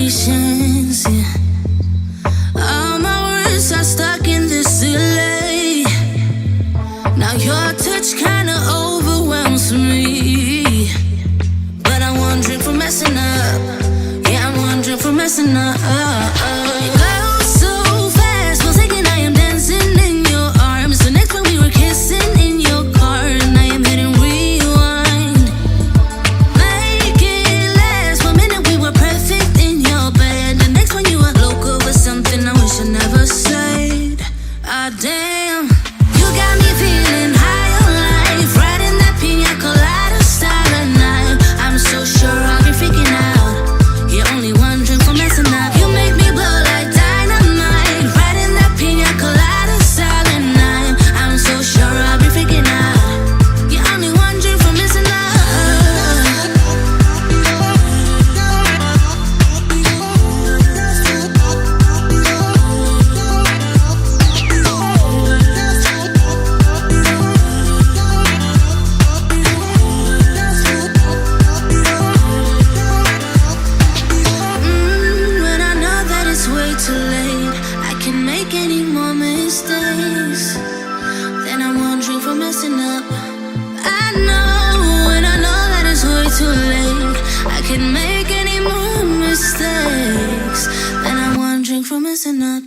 patience, yeah. All my words are stuck in this delay. Now your touch kinda overwhelms me, but I'm one drink from messing up. Yeah, I'm one drink from messing up. It goes so fast, for a second I am dancing in your arms. The next one we were kissing in your car, and I am hitting rewind. Make it last, 1 minute we were perfect in your bed. The next one you were loco with something I wish I never said. Ah damn, you got me feeling high on life, riding that pina colada style at night. I'm so sure I'll be freaking out. You're only one drink from messing up. You make me blow like dynamite, riding that pina colada style at night. I'm so sure I'll be freaking out. You're only one drink from messing up. When I know that it's way too late, I can make any more mistakes. Then I'm one drink from messing up. I know when I know that it's way too late, I can make any more mistakes. Then I'm one drink from messing up.